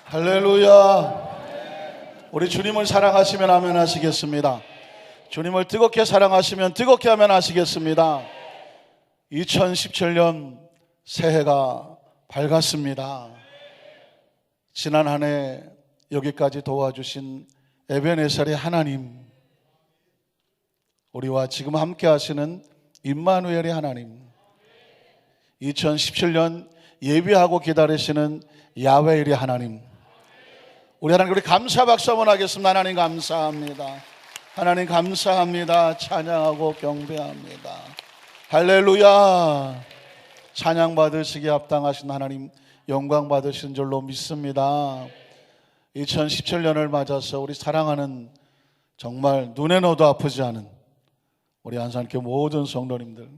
할렐루야. 우리 주님을 사랑하시면 아멘 하시겠습니다. 주님을 뜨겁게 사랑하시면 뜨겁게 하면 하시겠습니다. 2017년 새해가 밝았습니다. 지난 한 해 여기까지 도와주신 에베네셀의 하나님, 우리와 지금 함께 하시는 임마누엘의 하나님, 2017년 예비하고 기다리시는 야훼일의 하나님, 우리 하나님, 우리 감사 박수 한번 하겠습니다. 하나님 감사합니다. 하나님 감사합니다. 찬양하고 경배합니다. 할렐루야. 찬양 받으시기에 합당하신 하나님, 영광 받으신 줄로 믿습니다. 2017년을 맞아서 우리 사랑하는, 정말 눈에 넣어도 아프지 않은 우리 안산교회 모든 성도님들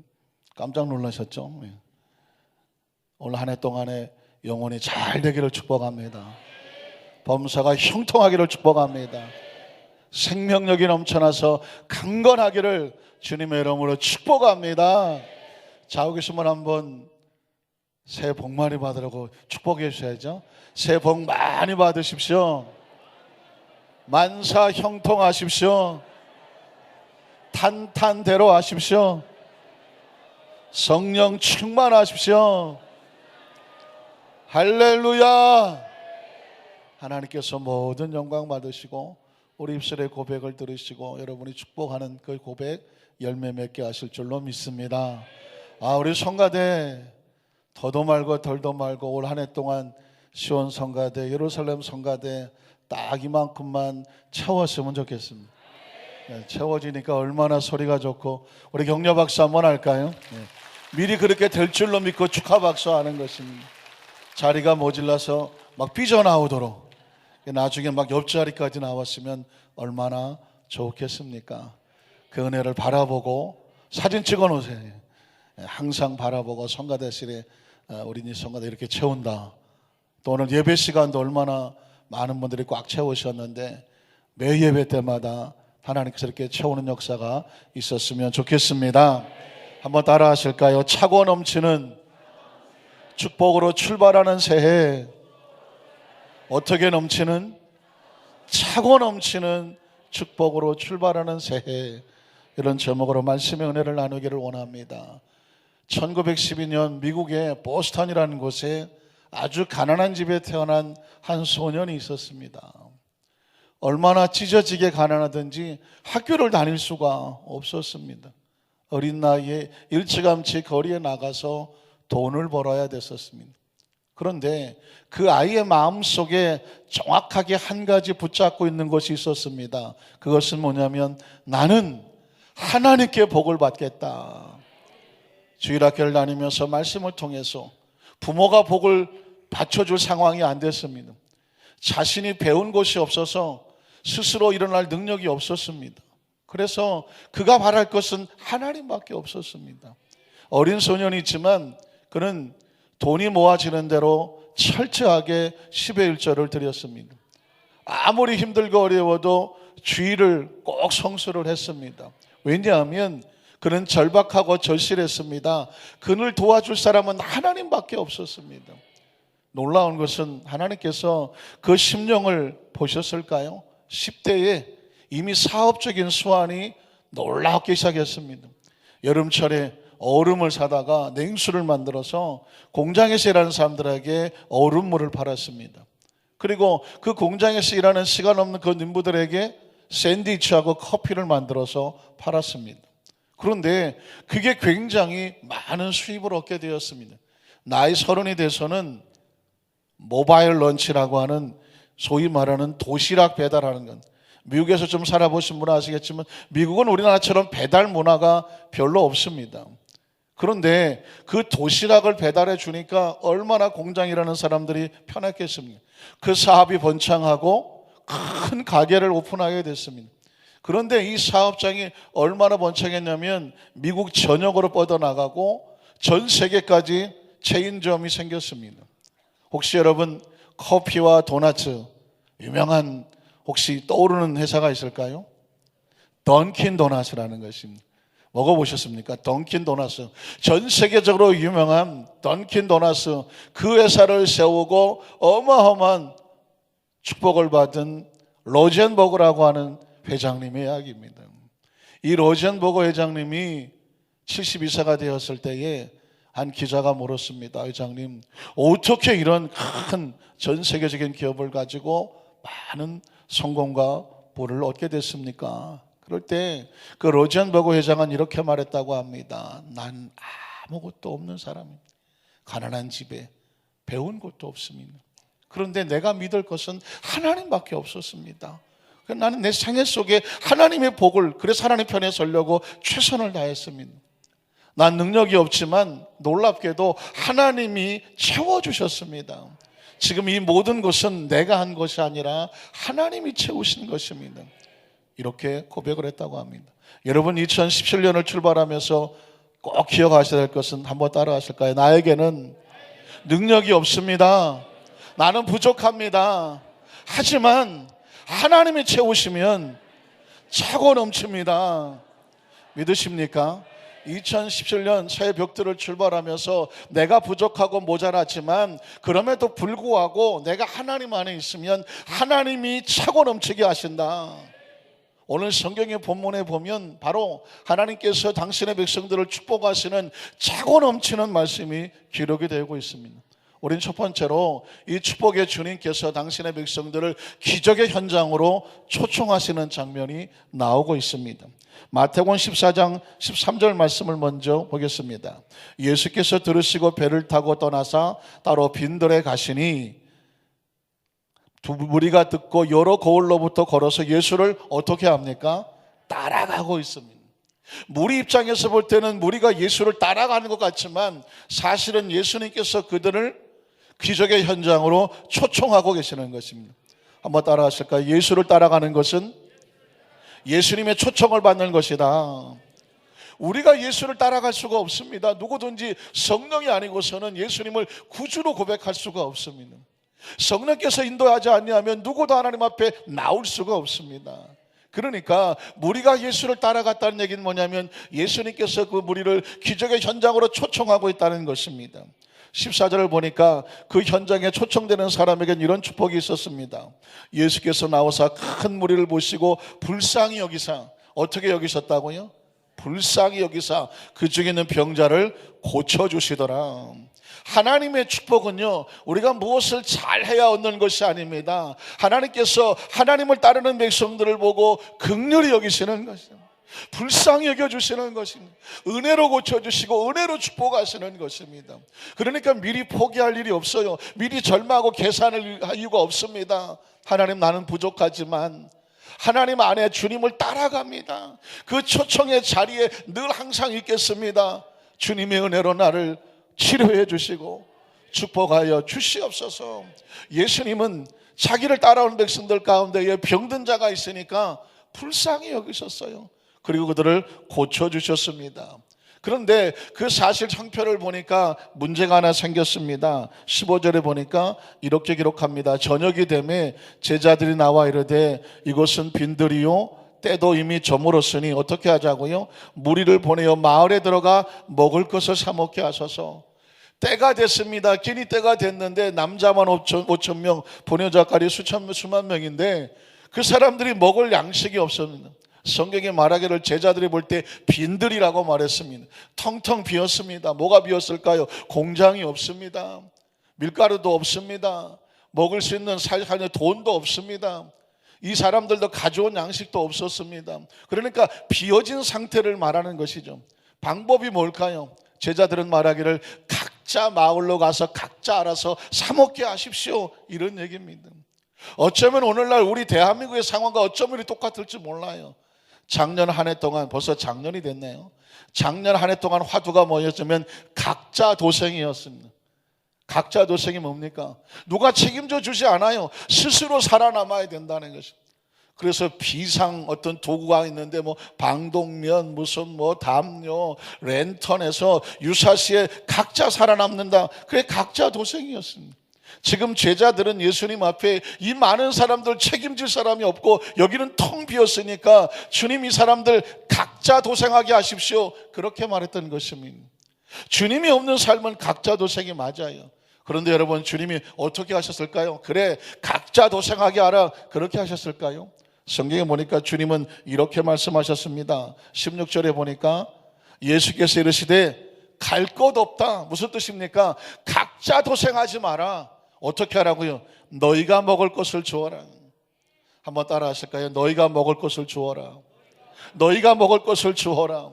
깜짝 놀라셨죠? 오늘 한 해 동안에 영혼이 잘 되기를 축복합니다. 범사가 형통하기를 축복합니다. 생명력이 넘쳐나서 강건하기를 주님의 이름으로 축복합니다. 자고 계신 분 한번 새해 복 많이 받으라고 축복해 주셔야죠. 새해 복 많이 받으십시오. 만사 형통하십시오. 탄탄대로 하십시오. 성령 충만하십시오. 할렐루야. 하나님께서 모든 영광 받으시고 우리 입술의 고백을 들으시고 여러분이 축복하는 그 고백 열매 맺게 하실 줄로 믿습니다. 우리 성가대 더도 말고 덜도 말고 올 한 해 동안 시온 성가대, 예루살렘 성가대 딱 이만큼만 채웠으면 좋겠습니다. 채워지니까 얼마나 소리가 좋고. 우리 격려 박수 한번 할까요? 미리 그렇게 될 줄로 믿고 축하 박수 하는 것입니다. 자리가 모질라서 막 삐져나오도록, 나중에 막 옆자리까지 나왔으면 얼마나 좋겠습니까? 그 은혜를 바라보고 사진 찍어 놓으세요. 항상 바라보고 성가대실에 우리 성가대 이렇게 채운다. 또 오늘 예배 시간도 얼마나 많은 분들이 꽉 채우셨는데 매 예배 때마다 하나님께서 이렇게 채우는 역사가 있었으면 좋겠습니다. 한번 따라 하실까요? 차고 넘치는 축복으로 출발하는 새해. 어떻게 넘치는? 차고 넘치는 축복으로 출발하는 새해. 이런 제목으로 말씀의 은혜를 나누기를 원합니다. 1912년 미국의 보스턴이라는 곳에 아주 가난한 집에 태어난 한 소년이 있었습니다. 얼마나 찢어지게 가난하든지 학교를 다닐 수가 없었습니다. 어린 나이에 일찌감치 거리에 나가서 돈을 벌어야 됐었습니다. 그런데 그 아이의 마음속에 정확하게 한 가지 붙잡고 있는 것이 있었습니다. 그것은 뭐냐면, 나는 하나님께 복을 받겠다. 주일학교를 다니면서 말씀을 통해서 부모가 복을 받쳐줄 상황이 안 됐습니다. 자신이 배운 것이 없어서 스스로 일어날 능력이 없었습니다. 그래서 그가 바랄 것은 하나님밖에 없었습니다. 어린 소년이지만 그는 돈이 모아지는 대로 철저하게 10의 1조를 드렸습니다. 아무리 힘들고 어려워도 주일을 꼭 성수를 했습니다. 왜냐하면 그는 절박하고 절실했습니다. 그를 도와줄 사람은 하나님밖에 없었습니다. 놀라운 것은 하나님께서 그 심령을 보셨을까요? 10대에 이미 사업적인 수완이 놀랍게 시작했습니다. 여름철에 얼음을 사다가 냉수를 만들어서 공장에서 일하는 사람들에게 얼음물을 팔았습니다. 그리고 그 공장에서 일하는 시간 없는 그 인부들에게 샌드위치하고 커피를 만들어서 팔았습니다. 그런데 그게 굉장히 많은 수입을 얻게 되었습니다. 나이 30이 돼서는 모바일 런치라고 하는, 소위 말하는 도시락 배달하는 건, 미국에서 좀 살아보신 분은 아시겠지만 미국은 우리나라처럼 배달 문화가 별로 없습니다. 그런데 그 도시락을 배달해 주니까 얼마나 공장에 일하는 사람들이 편했겠습니까? 그 사업이 번창하고 큰 가게를 오픈하게 됐습니다. 그런데 이 사업장이 얼마나 번창했냐면 미국 전역으로 뻗어나가고 전 세계까지 체인점이 생겼습니다. 혹시 여러분 커피와 도넛 유명한 혹시 떠오르는 회사가 있을까요? 던킨 도넛이라는 것입니다. 먹어보셨습니까? 던킨 도넛. 전 세계적으로 유명한 던킨 도넛, 그 회사를 세우고 어마어마한 축복을 받은 로젠버그라고 하는 회장님의 이야기입니다. 이 로젠버그 회장님이 72세가 되었을 때에 한 기자가 물었습니다. 회장님, 어떻게 이런 큰 전 세계적인 기업을 가지고 많은 성공과 부를 얻게 됐습니까? 그럴 때 그 로젠버그 회장은 이렇게 말했다고 합니다. 난 아무것도 없는 사람입니다. 가난한 집에 배운 것도 없습니다. 그런데 내가 믿을 것은 하나님밖에 없었습니다. 나는 내 생애 속에 하나님의 복을, 그래서 하나님 편에 서려고 최선을 다했습니다. 난 능력이 없지만 놀랍게도 하나님이 채워주셨습니다. 지금 이 모든 것은 내가 한 것이 아니라 하나님이 채우신 것입니다. 이렇게 고백을 했다고 합니다. 여러분, 2017년을 출발하면서 꼭 기억하셔야 될 것은 한번 따라하실까요? 나에게는 능력이 없습니다. 나는 부족합니다. 하지만 하나님이 채우시면 차고 넘칩니다. 믿으십니까? 2017년 새해 벽들을 출발하면서 내가 부족하고 모자라지만 그럼에도 불구하고 내가 하나님 안에 있으면 하나님이 차고 넘치게 하신다. 오늘 성경의 본문에 보면 바로 하나님께서 당신의 백성들을 축복하시는 차고 넘치는 말씀이 기록이 되고 있습니다. 우린 첫 번째로 이 축복의 주님께서 당신의 백성들을 기적의 현장으로 초청하시는 장면이 나오고 있습니다. 마태복음 14장 13절 말씀을 먼저 보겠습니다. 예수께서 들으시고 배를 타고 떠나사 따로 빈들에 가시니 두 무리가 듣고 여러 거울로부터 걸어서 예수를 어떻게 합니까? 따라가고 있습니다. 무리 입장에서 볼 때는 무리가 예수를 따라가는 것 같지만 사실은 예수님께서 그들을 기적의 현장으로 초청하고 계시는 것입니다. 한번 따라 하실까요? 예수를 따라가는 것은 예수님의 초청을 받는 것이다. 우리가 예수를 따라갈 수가 없습니다. 누구든지 성령이 아니고서는 예수님을 구주로 고백할 수가 없습니다. 성령께서 인도하지 않냐면 누구도 하나님 앞에 나올 수가 없습니다. 그러니까 무리가 예수를 따라갔다는 얘기는 뭐냐면 예수님께서 그 무리를 기적의 현장으로 초청하고 있다는 것입니다. 14절을 보니까 그 현장에 초청되는 사람에겐 이런 축복이 있었습니다. 예수께서 나오사 큰 무리를 보시고 불쌍히 여기사, 어떻게 여기셨다고요? 불쌍히 여기사 그 중에 있는 병자를 고쳐주시더라. 하나님의 축복은요, 우리가 무엇을 잘해야 얻는 것이 아닙니다. 하나님께서 하나님을 따르는 백성들을 보고 긍휼히 여기시는 것입니다. 불쌍히 여겨주시는 것입니다. 은혜로 고쳐주시고 은혜로 축복하시는 것입니다. 그러니까 미리 포기할 일이 없어요. 미리 절망하고 계산을 할 이유가 없습니다. 하나님, 나는 부족하지만 하나님 안에 주님을 따라갑니다. 그 초청의 자리에 늘 항상 있겠습니다. 주님의 은혜로 나를 치료해 주시고 축복하여 주시옵소서. 예수님은 자기를 따라오는 백성들 가운데에 병든 자가 있으니까 불쌍히 여기셨어요. 그리고 그들을 고쳐주셨습니다. 그런데 그 사실 형편을 보니까 문제가 하나 생겼습니다. 15절에 보니까 이렇게 기록합니다. 저녁이 되매 제자들이 나와 이르되 이곳은 빈들이요 때도 이미 저물었으니 어떻게 하자고요? 무리를 보내어 마을에 들어가 먹을 것을 사 먹게 하소서. 때가 됐습니다. 기니 때가 됐는데 남자만 5천 명, 보내자까지 수만 명인데 그 사람들이 먹을 양식이 없었습니다. 성경에 말하기를 제자들이 볼 때 빈들이라고 말했습니다. 텅텅 비었습니다. 뭐가 비었을까요? 공장이 없습니다. 밀가루도 없습니다. 먹을 수 있는 살 돈도 없습니다. 이 사람들도 가져온 양식도 없었습니다. 그러니까 비어진 상태를 말하는 것이죠. 방법이 뭘까요? 제자들은 말하기를 각자 마을로 가서 각자 알아서 사 먹게 하십시오, 이런 얘기입니다. 어쩌면 오늘날 우리 대한민국의 상황과 어쩌면 똑같을지 몰라요. 작년 한 해 동안, 벌써 작년이 됐네요. 작년 한 해 동안 화두가 뭐였냐면 각자 도생이었습니다. 각자 도생이 뭡니까? 누가 책임져 주지 않아요. 스스로 살아남아야 된다는 것입니다. 그래서 비상 어떤 도구가 있는데 방독면, 무슨 담요, 랜턴에서 유사시에 각자 살아남는다. 그게 각자 도생이었습니다. 지금 제자들은 예수님 앞에 이 많은 사람들 책임질 사람이 없고 여기는 텅 비었으니까 주님, 이 사람들 각자 도생하게 하십시오, 그렇게 말했던 것입니다. 주님이 없는 삶은 각자 도생이 맞아요. 그런데 여러분, 주님이 어떻게 하셨을까요? 그래, 각자 도생하게 하라, 그렇게 하셨을까요? 성경에 보니까 주님은 이렇게 말씀하셨습니다. 16절에 보니까 예수께서 이르시되 갈 것 없다. 무슨 뜻입니까? 각자 도생하지 마라. 어떻게 하라고요? 너희가 먹을 것을 주어라. 한번 따라 하실까요? 너희가 먹을 것을 주어라. 너희가 먹을 것을 주어라.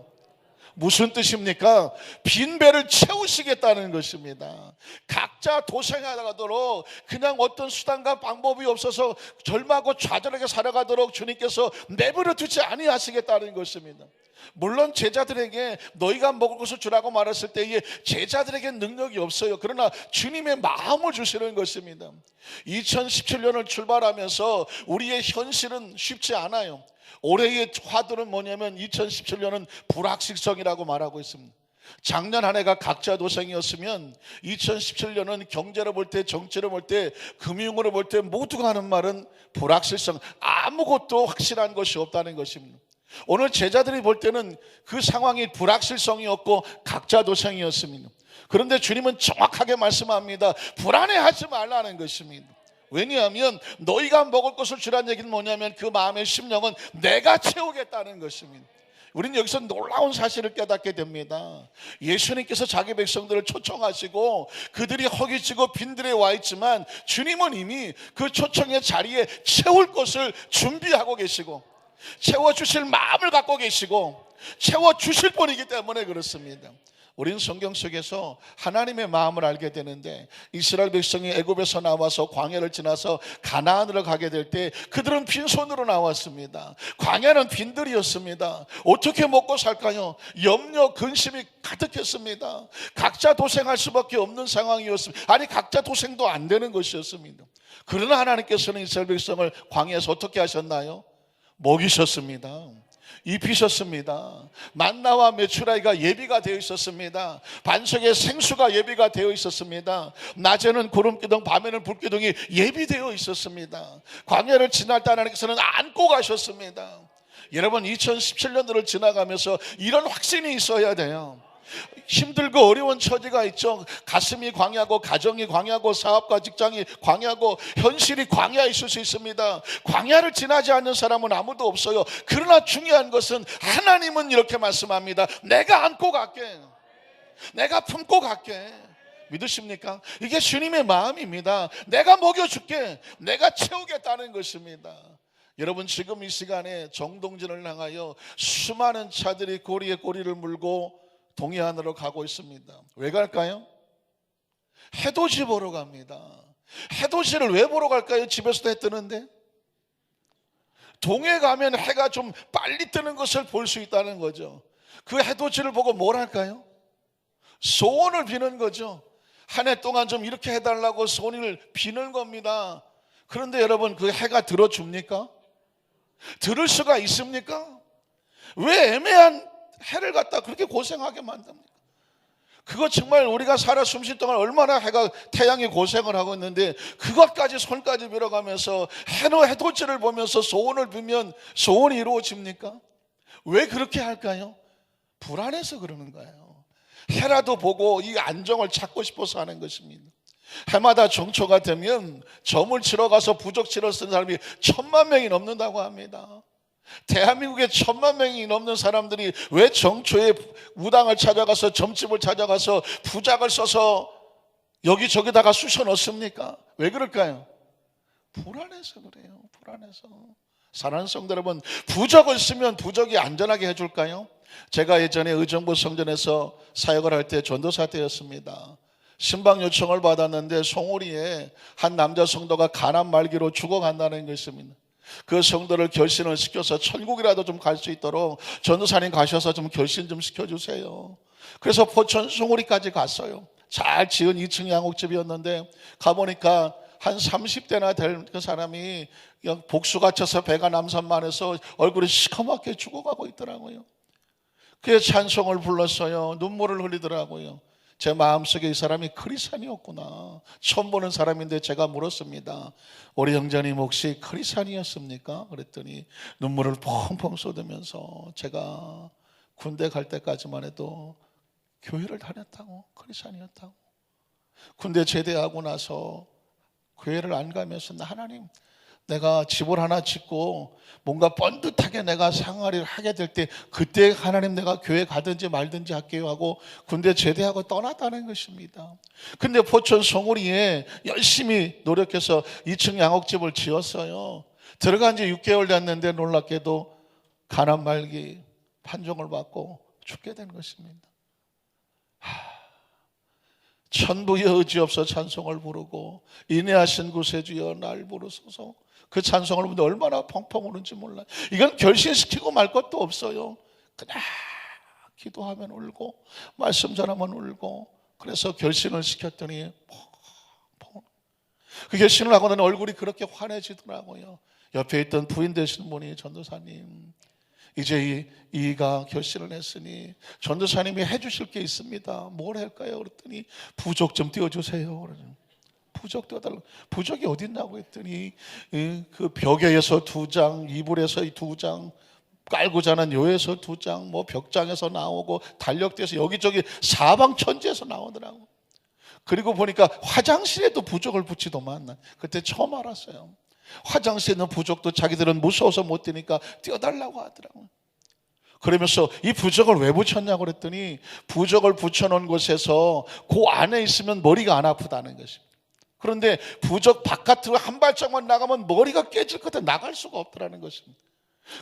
무슨 뜻입니까? 빈 배를 채우시겠다는 것입니다. 각자 도생하도록, 그냥 어떤 수단과 방법이 없어서 절망하고 좌절하게 살아가도록 주님께서 내버려 두지 아니하시겠다는 것입니다. 물론 제자들에게 너희가 먹을 것을 주라고 말했을 때에 제자들에게 능력이 없어요. 그러나 주님의 마음을 주시는 것입니다. 2017년을 출발하면서 우리의 현실은 쉽지 않아요. 올해의 화두는 뭐냐면 2017년은 불확실성이라고 말하고 있습니다. 작년 한 해가 각자 도생이었으면 2017년은 경제로 볼 때, 정치로 볼 때, 금융으로 볼 때 모두가 하는 말은 불확실성, 아무것도 확실한 것이 없다는 것입니다. 오늘 제자들이 볼 때는 그 상황이 불확실성이었고 각자 도생이었습니다. 그런데 주님은 정확하게 말씀합니다. 불안해하지 말라는 것입니다. 왜냐하면 너희가 먹을 것을 주라는 얘기는 뭐냐면 그 마음의 심령은 내가 채우겠다는 것입니다. 우리는 여기서 놀라운 사실을 깨닫게 됩니다. 예수님께서 자기 백성들을 초청하시고 그들이 허기지고 빈들에 와 있지만 주님은 이미 그 초청의 자리에 채울 것을 준비하고 계시고 채워주실 마음을 갖고 계시고 채워주실 분이기 때문에 그렇습니다. 우리는 성경 속에서 하나님의 마음을 알게 되는데 이스라엘 백성이 애굽에서 나와서 광야를 지나서 가나안으로 가게 될 때 그들은 빈손으로 나왔습니다. 광야는 빈들이었습니다. 어떻게 먹고 살까요? 염려, 근심이 가득했습니다. 각자 도생할 수밖에 없는 상황이었습니다. 아니, 각자 도생도 안 되는 것이었습니다. 그러나 하나님께서는 이스라엘 백성을 광야에서 어떻게 하셨나요? 먹이셨습니다. 입히셨습니다. 만나와 메추라기가 예비가 되어 있었습니다. 반석에 생수가 예비가 되어 있었습니다. 낮에는 구름기둥, 밤에는 불기둥이 예비되어 있었습니다. 광야를 지날 때 하나님께서는 안고 가셨습니다. 여러분, 2017년도를 지나가면서 이런 확신이 있어야 돼요. 힘들고 어려운 처지가 있죠. 가슴이 광야고, 가정이 광야고, 사업과 직장이 광야고, 현실이 광야에 있을 수 있습니다. 광야를 지나지 않는 사람은 아무도 없어요. 그러나 중요한 것은 하나님은 이렇게 말씀합니다. 내가 안고 갈게. 내가 품고 갈게. 믿으십니까? 이게 주님의 마음입니다. 내가 먹여줄게. 내가 채우겠다는 것입니다. 여러분, 지금 이 시간에 정동진을 향하여 수많은 차들이 고리에 고리를 물고 동해안으로 가고 있습니다. 왜 갈까요? 해돋이 보러 갑니다. 해돋이를 왜 보러 갈까요? 집에서도 해 뜨는데. 동해 가면 해가 좀 빨리 뜨는 것을 볼 수 있다는 거죠. 그 해돋이를 보고 뭘 할까요? 소원을 비는 거죠. 한 해 동안 좀 이렇게 해달라고 소원을 비는 겁니다. 그런데 여러분, 그 해가 들어줍니까? 들을 수가 있습니까? 왜 애매한 해를 갖다 그렇게 고생하게 만듭니까? 그거 정말 우리가 살아 숨쉴 동안 얼마나 태양이 고생을 하고 있는데 그것까지 손까지 밀어가면서 해돋이를 보면서 소원을 빌면 소원이 이루어집니까? 왜 그렇게 할까요? 불안해서 그러는 거예요. 해라도 보고 이 안정을 찾고 싶어서 하는 것입니다. 해마다 정초가 되면 점을 치러 가서 부적치를 쓰는 사람이 1000만 명이 넘는다고 합니다. 대한민국에 1000만 명이 넘는 사람들이 왜 정초에 무당을 찾아가서 점집을 찾아가서 부작을 써서 여기저기다가 쑤셔 넣습니까? 왜 그럴까요? 불안해서 그래요. 불안해서. 사랑하는 성도 여러분, 부적을 쓰면 부적이 안전하게 해줄까요? 제가 예전에 의정부 성전에서 사역을 할 때 전도사 때였습니다. 신방 요청을 받았는데 송우리에 한 남자 성도가 간암 말기로 죽어간다는 것입니다. 그 성도를 결신을 시켜서 천국이라도 좀 갈 수 있도록 전도사님 가셔서 좀 결신 좀 시켜주세요. 그래서 포천 송우리까지 갔어요. 잘 지은 2층 양옥집이었는데 가보니까 한 30대나 될 그 사람이 복수가 쳐서 배가 남산만해서 얼굴이 시커멓게 죽어가고 있더라고요. 그의 찬송을 불렀어요. 눈물을 흘리더라고요. 제 마음속에 이 사람이 크리스찬이었구나. 처음 보는 사람인데 제가 물었습니다. 우리 형제님 혹시 크리스찬이었습니까? 그랬더니 눈물을 펑펑 쏟으면서 제가 군대 갈 때까지만 해도 교회를 다녔다고, 크리스찬이었다고. 군대 제대하고 나서 교회를 안 가면서 하나님, 내가 집을 하나 짓고 뭔가 번듯하게 내가 생활을 하게 될 때 그때 하나님 내가 교회 가든지 말든지 할게요 하고 군대 제대하고 떠났다는 것입니다. 근데 포천 송우리에 열심히 노력해서 2층 양옥집을 지었어요. 들어간 지 6개월 됐는데 놀랍게도 간암 말기 판정을 받고 죽게 된 것입니다. 천부의 의지 없어 찬송을 부르고 인내하신 구세주여 날 부르소서. 그 찬송을 부르는데 얼마나 펑펑 우는지 몰라요. 이건 결신시키고 말 것도 없어요. 그냥 기도하면 울고 말씀 전하면 울고. 그래서 결신을 시켰더니 그 결신을 하고는 얼굴이 그렇게 환해지더라고요. 옆에 있던 부인 되시는 분이 전도사님, 이제 이가 결심을 했으니 전도사님이 해주실 게 있습니다. 뭘 할까요? 그랬더니 부적 좀 띄워주세요. 부적 띄워달라고. 부적이 어디 있냐고 했더니 그 벽에서 2장, 이불에서 2장, 깔고 자는 요에서 2장, 뭐 벽장에서 나오고 달력대에서 여기저기 사방천지에서 나오더라고. 그리고 보니까 화장실에도 부적을 붙이더만. 그때 처음 알았어요. 화장실에 있는 부적도 자기들은 무서워서 못 뛰니까 띄워달라고 하더라고요. 그러면서 이 부적을 왜 붙였냐고 그랬더니 부적을 붙여놓은 곳에서 그 안에 있으면 머리가 안 아프다는 것입니다. 그런데 부적 바깥으로 한 발짝만 나가면 머리가 깨질 것 같아 나갈 수가 없더라는 것입니다.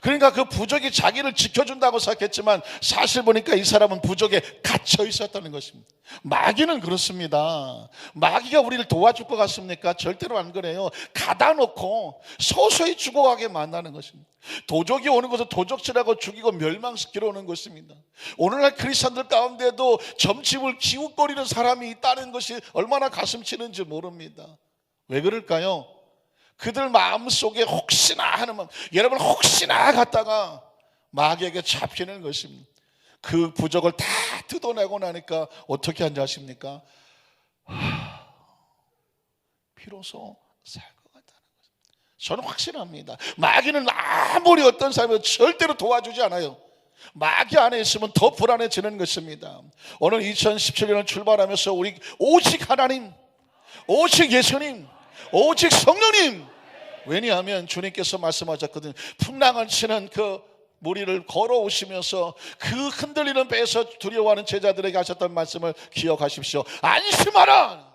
그러니까 그 부적이 자기를 지켜준다고 생각했지만 사실 보니까 이 사람은 부적에 갇혀 있었다는 것입니다. 마귀는 그렇습니다. 마귀가 우리를 도와줄 것 같습니까? 절대로 안 그래요. 가다 놓고 서서히 죽어가게 만나는 것입니다. 도적이 오는 것은 도적질하고 죽이고 멸망시키러 오는 것입니다. 오늘날 크리스찬들 가운데도 점집을 기웃거리는 사람이 있다는 것이 얼마나 가슴 치는지 모릅니다. 왜 그럴까요? 그들 마음속에 혹시나 하는 마음, 여러분 혹시나 갔다가 마귀에게 잡히는 것입니다. 그 부적을 다 뜯어내고 나니까 어떻게 한지 아십니까? 비로소 살 것 같다는 것입니다. 저는 확신합니다. 마귀는 아무리 어떤 사람이 절대로 도와주지 않아요. 마귀 안에 있으면 더 불안해지는 것입니다. 오늘 2017년을 출발하면서 우리 오직 하나님, 오직 예수님, 오직 성령님. 왜냐하면 주님께서 말씀하셨거든요. 풍랑을 치는 그 무리를 걸어오시면서 그 흔들리는 배에서 두려워하는 제자들에게 하셨던 말씀을 기억하십시오. 안심하라.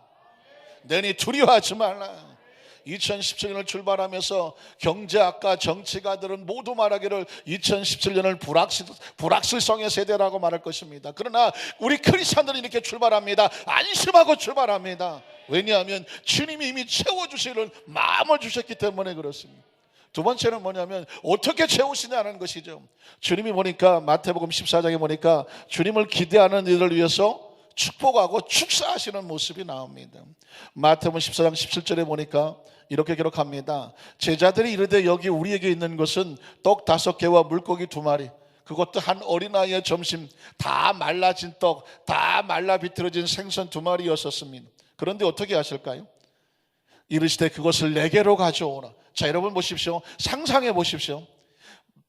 너희 두려워하지 말라. 2017년을 출발하면서 경제학과 정치가들은 모두 말하기를 2017년을 불확실성의 세대라고 말할 것입니다. 그러나 우리 크리스찬들은 이렇게 출발합니다. 안심하고 출발합니다. 왜냐하면 주님이 이미 채워주시는 마음을 주셨기 때문에 그렇습니다. 두 번째는 뭐냐면 어떻게 채우시냐는 것이죠. 주님이 보니까 마태복음 14장에 보니까 주님을 기대하는 이들을 위해서 축복하고 축사하시는 모습이 나옵니다. 마태복음 14장 17절에 보니까 이렇게 기록합니다. 제자들이 이르되 여기 우리에게 있는 것은 떡 5개와 물고기 2마리, 그것도 한 어린아이의 점심, 다 말라진 떡, 다 말라 비틀어진 생선 2마리였었습니다. 그런데 어떻게 하실까요? 이르시되 그것을 내게로 가져오라. 자, 여러분 보십시오. 상상해 보십시오.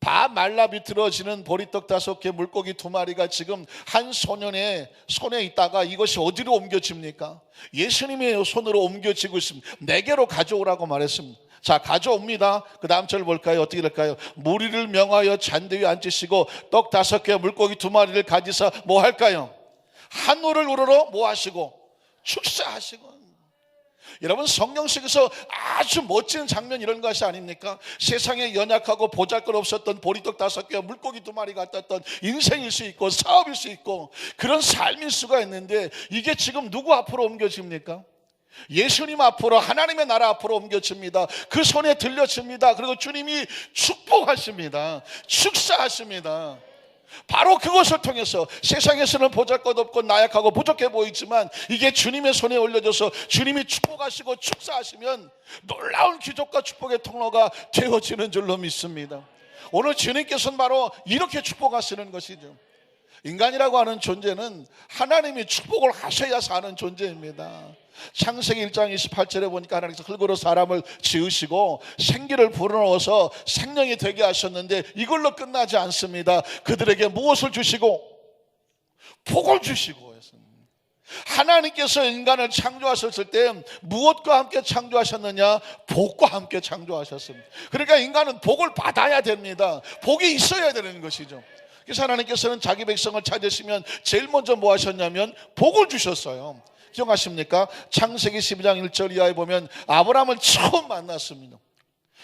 다 말라 비틀어지는 보리떡 5개, 물고기 2마리가 지금 한 소년의 손에 있다가 이것이 어디로 옮겨집니까? 예수님의 손으로 옮겨지고 있습니다. 내게로 가져오라고 말했습니다. 자, 가져옵니다. 그 다음 절 볼까요? 어떻게 될까요? 무리를 명하여 잔대 위에 앉으시고 떡 5개, 물고기 2마리를 가지사 뭐 할까요? 한우를 우러러 뭐 하시고? 축사하시고. 여러분, 성경책에서 아주 멋진 장면 이런 것이 아닙니까? 세상에 연약하고 보잘것없었던 보리떡 5개와 물고기 2마리 같았던 인생일 수 있고 사업일 수 있고 그런 삶일 수가 있는데 이게 지금 누구 앞으로 옮겨집니까? 예수님 앞으로, 하나님의 나라 앞으로 옮겨집니다. 그 손에 들려집니다. 그리고 주님이 축복하십니다. 축사하십니다. 바로 그것을 통해서 세상에서는 보잘것없고 나약하고 부족해 보이지만 이게 주님의 손에 올려져서 주님이 축복하시고 축사하시면 놀라운 기적과 축복의 통로가 되어지는 줄로 믿습니다. 오늘 주님께서는 바로 이렇게 축복하시는 것이죠. 인간이라고 하는 존재는 하나님이 축복을 하셔야 사는 존재입니다. 창세기 1장 28절에 보니까 하나님께서 흙으로 사람을 지으시고 생기를 불어넣어서 생명이 되게 하셨는데 이걸로 끝나지 않습니다. 그들에게 무엇을 주시고? 복을 주시고 했습니다. 하나님께서 인간을 창조하셨을 때 무엇과 함께 창조하셨느냐? 복과 함께 창조하셨습니다. 그러니까 인간은 복을 받아야 됩니다. 복이 있어야 되는 것이죠. 그래서 하나님께서는 자기 백성을 찾으시면 제일 먼저 뭐 하셨냐면 복을 주셨어요. 기억하십니까? 창세기 12장 1절 이하에 보면 아브라함을 처음 만났습니다.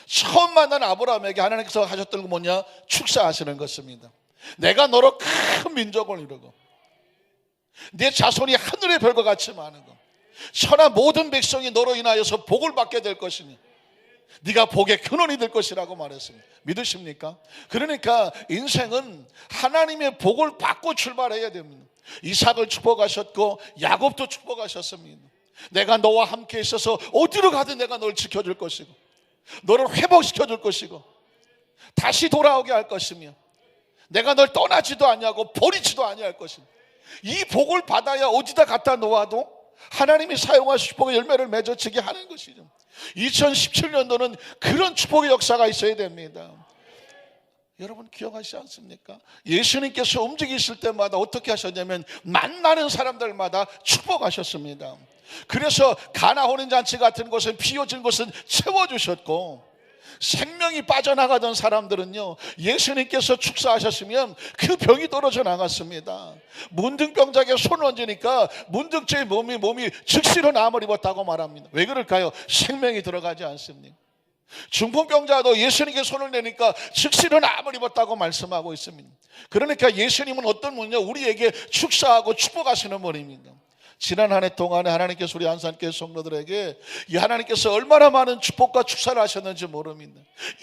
처음 만난 아브라함에게 하나님께서 하셨던 건 뭐냐? 축사하시는 것입니다. 내가 너로 큰 민족을 이루고 내 자손이 하늘의 별과 같이 많은 것, 천하 모든 백성이 너로 인하여서 복을 받게 될 것이니 네가 복의 근원이 될 것이라고 말했습니다. 믿으십니까? 그러니까 인생은 하나님의 복을 받고 출발해야 됩니다. 이삭을 축복하셨고 야곱도 축복하셨습니다. 내가 너와 함께 있어서 어디로 가든 내가 널 지켜줄 것이고 너를 회복시켜줄 것이고 다시 돌아오게 할 것이며 내가 널 떠나지도 아니하고 버리지도 아니할 것이며 이 복을 받아야 어디다 갖다 놓아도 하나님이 사용하실 축복의 열매를 맺어지게 하는 것이죠. 2017년도는 그런 축복의 역사가 있어야 됩니다. 여러분 기억하시지 않습니까? 예수님께서 움직이실 때마다 어떻게 하셨냐면 만나는 사람들마다 축복하셨습니다. 그래서 가나 혼인잔치 같은 곳은 비워진 곳은 채워주셨고 생명이 빠져나가던 사람들은요 예수님께서 축사하셨으면 그 병이 떨어져 나갔습니다. 문둥병자에게 손을 얹으니까 문둥죄의 몸이 즉시로 나음을 입었다고 말합니다. 왜 그럴까요? 생명이 들어가지 않습니까? 중풍병자도 예수님께 손을 내니까 즉시로 나음을 입었다고 말씀하고 있습니다. 그러니까 예수님은 어떤 분이냐? 우리에게 축사하고 축복하시는 분입니다. 지난 한 해 동안에 하나님께서 우리 안산교회 성도들에게 이 하나님께서 얼마나 많은 축복과 축사를 하셨는지 모릅니다.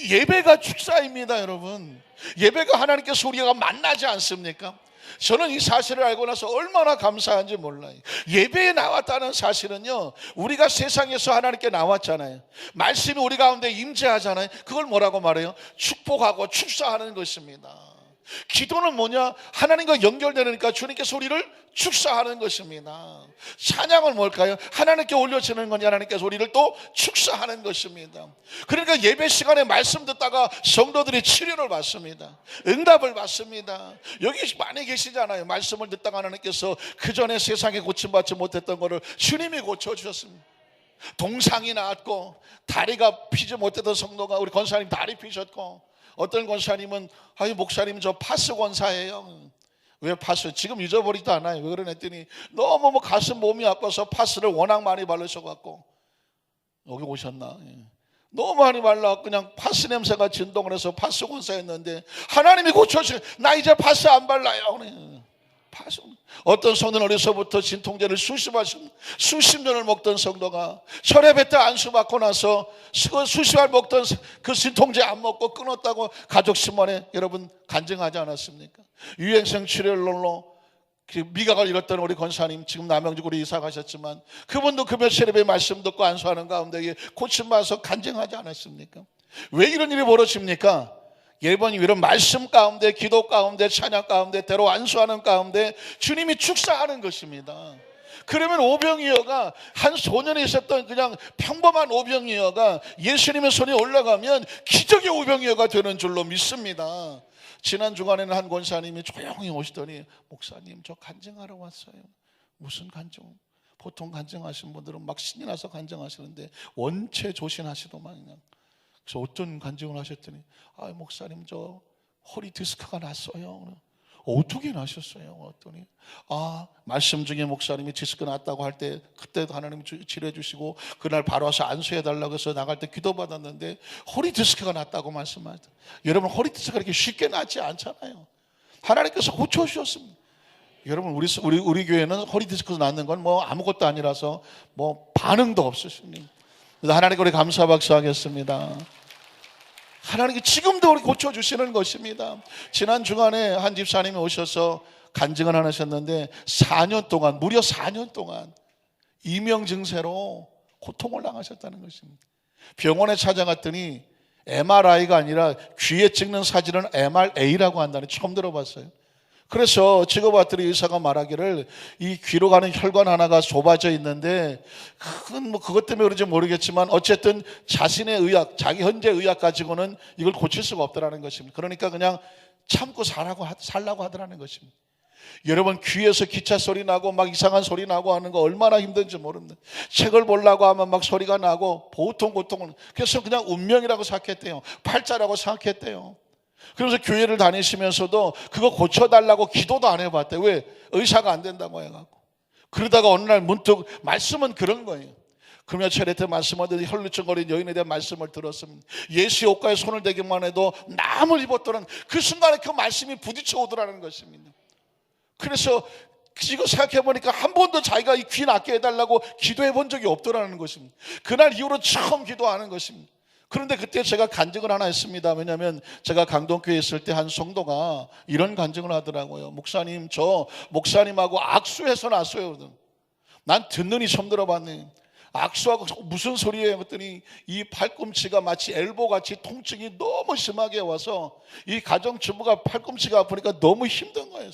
예배가 축사입니다. 여러분, 예배가 하나님께서 우리가 만나지 않습니까? 저는 이 사실을 알고 나서 얼마나 감사한지 몰라요. 예배에 나왔다는 사실은요 우리가 세상에서 하나님께 나왔잖아요. 말씀이 우리 가운데 임재하잖아요. 그걸 뭐라고 말해요? 축복하고 축사하는 것입니다. 기도는 뭐냐? 하나님과 연결되니까 주님께서 우리를 축사하는 것입니다. 찬양은 뭘까요? 하나님께 올려지는 건 하나님께서 우리를 또 축사하는 것입니다. 그러니까 예배 시간에 말씀 듣다가 성도들이 치료를 받습니다. 응답을 받습니다. 여기 많이 계시잖아요. 말씀을 듣다가 하나님께서 그 전에 세상에 고침받지 못했던 것을 주님이 고쳐주셨습니다. 동상이 나았고 다리가 피지 못했던 성도가 우리 권사님 다리 피셨고, 어떤 권사님은 아니 목사님 저 파스 권사예요. 왜 파스? 지금 잊어버리지도 않아요. 왜 그러랬더니 너무 가슴 몸이 아파서 파스를 워낙 많이 바르셔갖고 여기 오셨나? 너무 많이 발라 그냥 파스 냄새가 진동을 해서 파스 권사였는데 하나님이 고쳐주세요. 나 이제 파스 안 발라요. 파스. 어떤 성도는 어려서부터 진통제를 수십 년을 먹던 성도가 철회배 때 안수받고 나서 수십 알 먹던 그 진통제 안 먹고 끊었다고 가족 신문에 여러분 간증하지 않았습니까? 유행성 출혈로 미각을 잃었던 우리 권사님 지금 남양주로 이사 가셨지만 그분도 금요 세례배 말씀 듣고 안수하는 가운데 고침받아서 간증하지 않았습니까? 왜 이런 일이 벌어집니까? 여러분 이런 말씀 가운데 기도 가운데 찬양 가운데 때로 안수하는 가운데 주님이 축사하는 것입니다. 그러면 오병이어가 한 소년에 있었던 그냥 평범한 오병이어가 예수님의 손에 올라가면 기적의 오병이어가 되는 줄로 믿습니다. 지난 주간에는 한 권사님이 조용히 오시더니 목사님 저 간증하러 왔어요. 무슨 간증? 보통 간증하시는 분들은 막 신이 나서 간증하시는데 원체 조신하시더만 그냥. 그래서 어떤 간증을 하셨더니 목사님 저 허리 디스크가 났어요. 어떻게 나셨어요? 했더니 말씀 중에 목사님이 디스크 났다고 할 때 그때도 하나님이 치료해 주시고 그날 바로 와서 안수해 달라고 해서 나갈 때 기도받았는데 허리 디스크가 났다고 말씀하셨다. 여러분 허리 디스크가 이렇게 쉽게 낫지 않잖아요. 하나님께서 고쳐주셨습니다. 여러분 우리 교회는 허리 디스크 났는 건 뭐 아무것도 아니라서 뭐 반응도 없으십니다. 그래서 하나님께 우리 감사 박수하겠습니다. 하나님께 지금도 우리 고쳐주시는 것입니다. 지난 주간에 한 집사님이 오셔서 간증을 하셨는데 4년 동안 무려 4년 동안 이명증세로 고통을 당하셨다는 것입니다. 병원에 찾아갔더니 MRI가 아니라 귀에 찍는 사진은 MRA라고 한다는 처음 들어봤어요. 그래서 찍어봤더니 의사가 말하기를 이 귀로 가는 혈관 하나가 좁아져 있는데 그건 뭐 그것 때문에 그런지 모르겠지만 어쨌든 자신의 의학, 자기 현재 의학 가지고는 이걸 고칠 수가 없더라는 것입니다. 그러니까 그냥 참고 살라고 하더라는 것입니다. 여러분 귀에서 기차 소리 나고 막 이상한 소리 나고 하는 거 얼마나 힘든지 모릅니다. 책을 보려고 하면 막 소리가 나고 보통 고통을, 그래서 그냥 운명이라고 생각했대요. 팔자라고 생각했대요. 그래서 교회를 다니시면서도 그거 고쳐달라고 기도도 안 해봤대요. 왜? 의사가 안 된다고 해갖고. 그러다가 어느 날 문득, 말씀은 그런 거예요. 금요 철에 때 말씀을 듣는 혈루증거린 여인에 대한 말씀을 들었습니다. 예수의 옷가에 손을 대기만 해도 남을 입었더는 그 순간에 그 말씀이 부딪혀 오더라는 것입니다. 그래서 이거 생각해보니까 한 번도 자기가 이 귀 낫게 해달라고 기도해 본 적이 없더라는 것입니다. 그날 이후로 처음 기도하는 것입니다. 그런데 그때 제가 간증을 하나 했습니다. 왜냐하면 제가 강동교회에 있을 때 한 성도가 이런 간증을 하더라고요. 목사님, 저 목사님하고 악수해서 났어요. 난 듣는 이 처음 들어봤네. 악수하고 무슨 소리예요? 그랬더니 이 팔꿈치가 마치 엘보같이 통증이 너무 심하게 와서 이 가정주부가 팔꿈치가 아프니까 너무 힘든 거예요.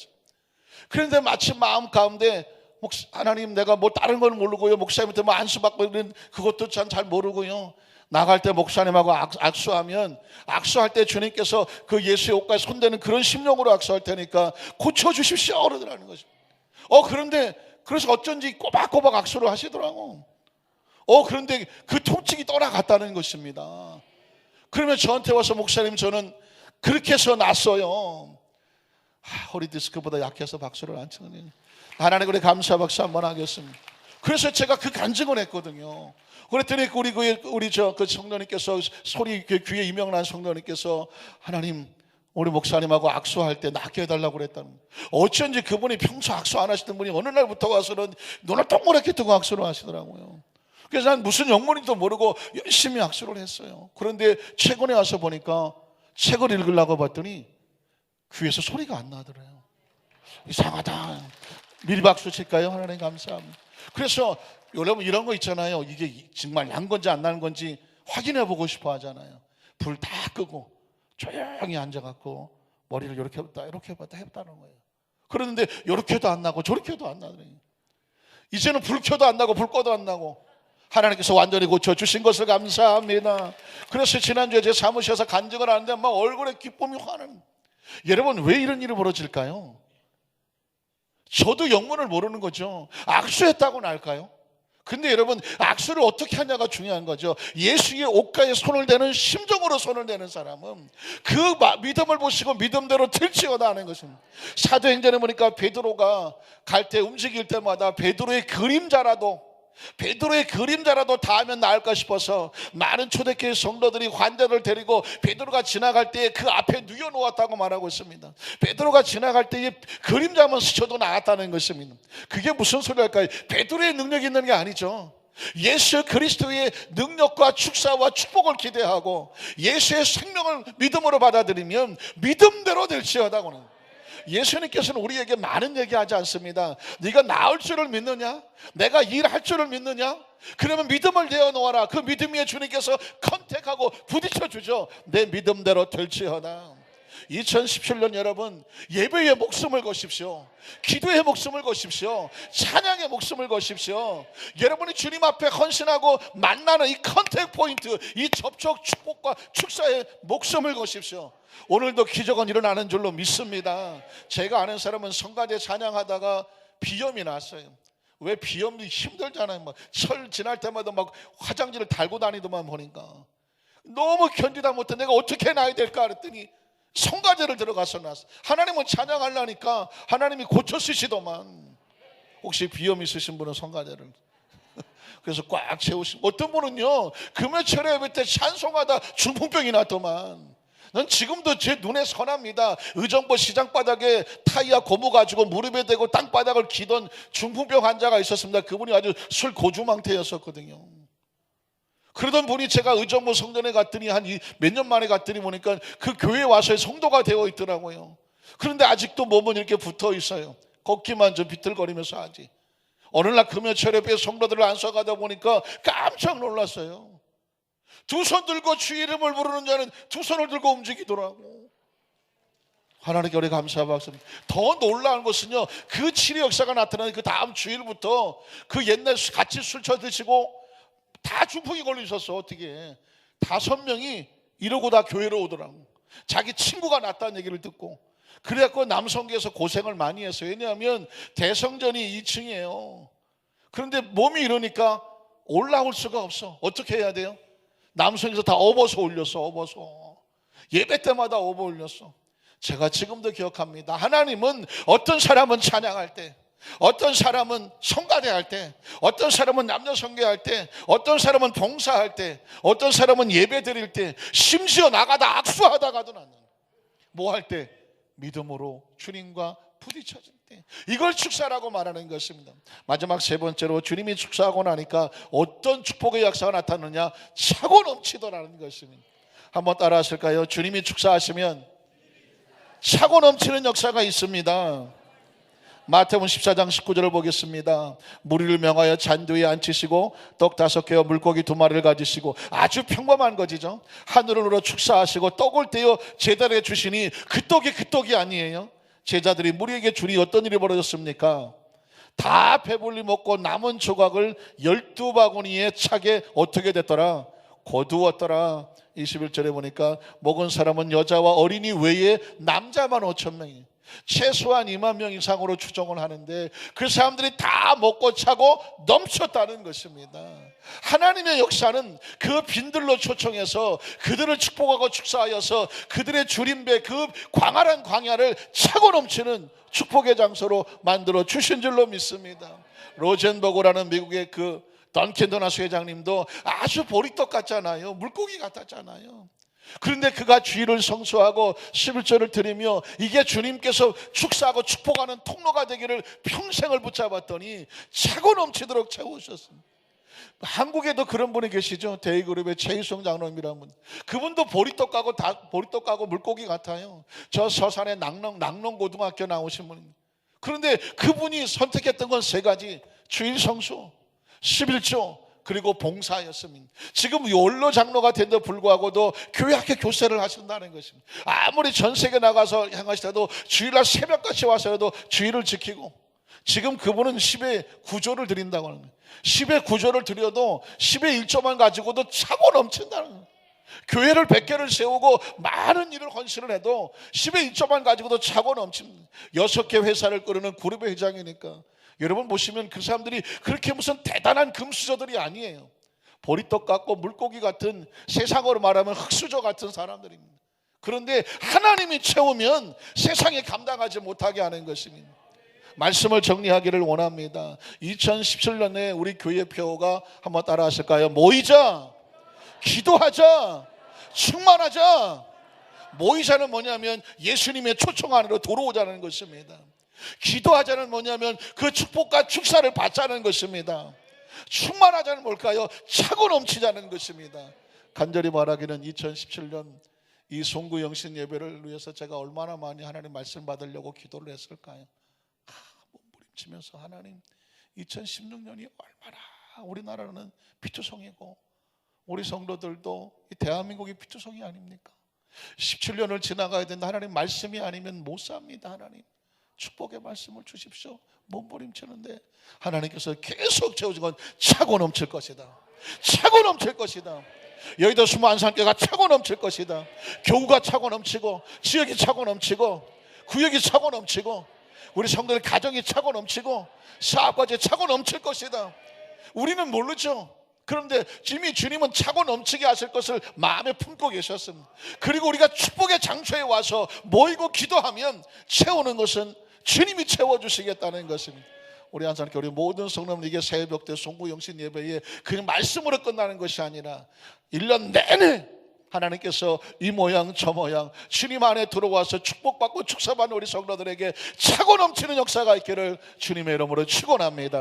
그런데 마치 마음 가운데 하나님, 내가 뭐 다른 건 모르고요, 목사님한테 뭐 안수 받고 이런 그것도 잘 모르고요, 나갈 때 목사님하고 악수하면 악수할 때 주님께서 그 예수의 옷가에 손대는 그런 심령으로 악수할 테니까 고쳐주십시오 그러더라는 거죠. 그런데 그래서 어쩐지 꼬박꼬박 악수를 하시더라고. 그런데 그 통증이 떠나갔다는 것입니다. 그러면 저한테 와서 목사님, 저는 그렇게 해서 났어요. 허리디스크보다 약해서 박수를 안 치는, 하나님 우리 감사 박수 한번 하겠습니다. 그래서 제가 그 간증을 했거든요. 그랬더니 우리 그 성도님께서, 소리 귀에 이명난 성도님께서, 하나님 우리 목사님하고 악수할 때 낫게 해달라고 그랬다는, 어쩐지 그분이 평소 악수 안 하시던 분이 어느 날부터 와서는 눈을 동그랗게 뜨고 악수를 하시더라고요. 그래서 난 무슨 영문인지도 모르고 열심히 악수를 했어요. 그런데 최근에 와서 보니까 책을 읽으려고 봤더니 귀에서 소리가 안 나더래요. 이상하다. 미리 박수 칠까요? 하나님 감사합니다. 그래서 여러분 이런 거 있잖아요. 이게 정말 난 건지 안 나는 건지 확인해 보고 싶어 하잖아요. 불 다 끄고 조용히 앉아갖고 머리를 이렇게 해봤다 이렇게 해봤다 했다는 거예요. 그러는데 이렇게 해도 안 나고 저렇게 해도 안 나더래요. 이제는 불 켜도 안 나고 불 꺼도 안 나고 하나님께서 완전히 고쳐주신 것을 감사합니다. 그래서 지난주에 제 사무실에서 간증을 하는데 막 얼굴에 기쁨이 화는. 여러분 왜 이런 일이 벌어질까요? 저도 영문을 모르는 거죠. 악수했다고 날까요? 근데 여러분 악수를 어떻게 하냐가 중요한 거죠. 예수의 옷가에 손을 대는, 심정으로 손을 대는 사람은 그 믿음을 보시고 믿음대로 들지어다 하는 것입니다. 사도행전에 보니까 베드로가 갈 때, 움직일 때마다 베드로의 그림자라도 닿으면 나을까 싶어서 많은 초대교회 성도들이 환자를 데리고 베드로가 지나갈 때 그 앞에 누워놓았다고 말하고 있습니다. 베드로가 지나갈 때 그림자만 스쳐도 나았다는 것입니다. 그게 무슨 소리일까요? 베드로의 능력이 있는 게 아니죠. 예수 그리스도의 능력과 축사와 축복을 기대하고 예수의 생명을 믿음으로 받아들이면 믿음대로 될지어다고는. 예수님께서는 우리에게 많은 얘기하지 않습니다. 네가 나을 줄을 믿느냐? 내가 일할 줄을 믿느냐? 그러면 믿음을 내어놓아라. 그 믿음 위에 주님께서 컨택하고 부딪혀주죠. 내 믿음대로 될지어다. 2017년 여러분, 예배에 목숨을 거십시오. 기도에 목숨을 거십시오. 찬양에 목숨을 거십시오. 여러분이 주님 앞에 헌신하고 만나는 이 컨택 포인트, 이 접촉 축복과 축사에 목숨을 거십시오. 오늘도 기적은 일어나는 줄로 믿습니다. 제가 아는 사람은 성가대 찬양하다가 비염이 났어요. 왜? 비염이 힘들잖아요. 막 철 지날 때마다 막 화장지를 달고 다니더만 보니까 너무 견디다 못해 내가 어떻게 나야 될까 그랬더니 성가대를 들어가서 났어. 하나님은 찬양하려니까 하나님이 고쳐 쓰시더만. 혹시 비염 있으신 분은 성가대를 그래서 꽉 채우시고, 어떤 분은요 금요철에 예배 때 찬송하다 중풍병이 났더만. 난 지금도 제 눈에 선합니다. 의정부 시장바닥에 타이어 고무 가지고 무릎에 대고 땅바닥을 기던 중풍병 환자가 있었습니다. 그분이 아주 술 고주망태였었거든요. 그러던 분이 제가 의정부 성전에 갔더니 한 몇 년 만에 갔더니 보니까 그 교회에 와서 성도가 되어 있더라고요. 그런데 아직도 몸은 이렇게 붙어 있어요. 걷기만 좀 비틀거리면서 하지. 어느 날 금요철에 성도들을 안수하다 보니까 깜짝 놀랐어요. 두 손 들고 주의 이름을 부르는 자는 두 손을 들고 움직이더라고. 하나님께 우리 감사합니다. 더 놀라운 것은요, 그 치료 역사가 나타나는 그 다음 주일부터 그 옛날 같이 술 쳐드시고 다 중풍이 걸리셨어. 어떻게 5명이 이러고 다 교회로 오더라고. 자기 친구가 났다는 얘기를 듣고. 그래갖고 남성계에서 고생을 많이 했어요. 왜냐하면 대성전이 2층이에요. 그런데 몸이 이러니까 올라올 수가 없어. 어떻게 해야 돼요? 남성에서 다 업어서 올렸어. 업어서 예배 때마다 업어 올렸어. 제가 지금도 기억합니다. 하나님은 어떤 사람은 찬양할 때, 어떤 사람은 성가대할 때, 어떤 사람은 남녀 성교할 때, 어떤 사람은 봉사할 때, 어떤 사람은 예배 드릴 때, 심지어 나가다 악수하다가도 나는 뭐 할 때? 믿음으로 주님과 부딪혀질 때. 이걸 축사라고 말하는 것입니다. 마지막 세 번째로 주님이 축사하고 나니까 어떤 축복의 역사가 나타나느냐? 차고 넘치더라는 것입니다. 한번 따라 하실까요? 주님이 축사하시면 차고 넘치는 역사가 있습니다. 마태복음 14장 19절을 보겠습니다. 무리를 명하여 잔 위에 앉히시고 떡 5개와 물고기 2마리를 가지시고, 아주 평범한 것이죠. 하늘으로 축사하시고 떡을 떼어 제자들에게 주시니 그 떡이 아니에요. 제자들이 무리에게 주니 어떤 일이 벌어졌습니까? 다 배불리 먹고 남은 조각을 12바구니에 차게 어떻게 됐더라? 거두었더라. 21절에 보니까 먹은 사람은 여자와 어린이 외에 남자만 5,000명이, 최소한 2만 명 이상으로 추정을 하는데 그 사람들이 다 먹고 차고 넘쳤다는 것입니다. 하나님의 역사는 그 빈들로 초청해서 그들을 축복하고 축사하여서 그들의 주림배, 그 광활한 광야를 차고 넘치는 축복의 장소로 만들어 주신 줄로 믿습니다. 로젠버그라는 미국의 그 던킨 도나스 회장님도 아주 보리떡 같잖아요. 물고기 같았잖아요. 그런데 그가 주일을 성수하고 11절을 드리며 이게 주님께서 축사하고 축복하는 통로가 되기를 평생을 붙잡았더니 차고 넘치도록 채우셨습니다. 한국에도 그런 분이 계시죠. 대의그룹의 최희성 장로님이라는 분. 그분도 보리떡하고 물고기 같아요. 저 서산의 낙농고등학교 나오신 분입니다. 그런데 그분이 선택했던 건 3가지: 주일 성수, 11조, 그리고 봉사였습니다. 지금 원로 장로가 된데도 불구하고도 교회 학교 교세를 하신다는 것입니다. 아무리 전 세계 나가서 향하시더라도 주일날 새벽같이 와서라도 주일을 지키고, 지금 그분은 10의 9조를 드린다고 하는 거예요. 10의 9조를 드려도 10의 1조만 가지고도 차고 넘친다는 거예요. 교회를 100개를 세우고 많은 일을 헌신을 해도 10의 1조만 가지고도 차고 넘칩니다. 6개 회사를 꾸르는 그룹의 회장이니까 여러분 보시면 그 사람들이 그렇게 무슨 대단한 금수저들이 아니에요. 보리떡 같고 물고기 같은, 세상으로 말하면 흙수저 같은 사람들입니다. 그런데 하나님이 채우면 세상에 감당하지 못하게 하는 것입니다. 말씀을 정리하기를 원합니다. 2017년에 우리 교회 표어가 한번 따라 하실까요? 모이자, 기도하자, 충만하자. 모이자는 뭐냐면 예수님의 초청 안으로 들어오자는 것입니다. 기도하자는 뭐냐면 그 축복과 축사를 받자는 것입니다. 충만하자는 뭘까요? 차고 넘치자는 것입니다. 간절히 말하기는 2017년 이 송구 영신 예배를 위해서 제가 얼마나 많이 하나님 말씀 받으려고 기도를 했을까요? 몸부림치면서 하나님, 2016년이 얼마나 우리나라는 피투성이고 우리 성도들도 이 대한민국이 피투성이 아닙니까? 17년을 지나가야 된다. 하나님, 말씀이 아니면 못 삽니다. 하나님, 축복의 말씀을 주십시오. 몸부림치는데 하나님께서 계속 채워준 건 차고 넘칠 것이다. 차고 넘칠 것이다. 여의도 수만산교가 차고 넘칠 것이다. 교우가 차고 넘치고, 지역이 차고 넘치고, 구역이 차고 넘치고, 우리 성도들 가정이 차고 넘치고, 사업까지 차고 넘칠 것이다. 우리는 모르죠. 그런데 이미 주님은 차고 넘치게 하실 것을 마음에 품고 계셨습니다. 그리고 우리가 축복의 장소에 와서 모이고 기도하면 채우는 것은 주님이 채워주시겠다는 것입니다. 우리 한산교회 우리 모든 성도는 이게 새벽 때 송구 영신 예배에 그냥 말씀으로 끝나는 것이 아니라 1년 내내 하나님께서 이 모양 저 모양 주님 안에 들어와서 축복받고 축사받는 우리 성도들에게 차고 넘치는 역사가 있기를 주님의 이름으로 축원합니다.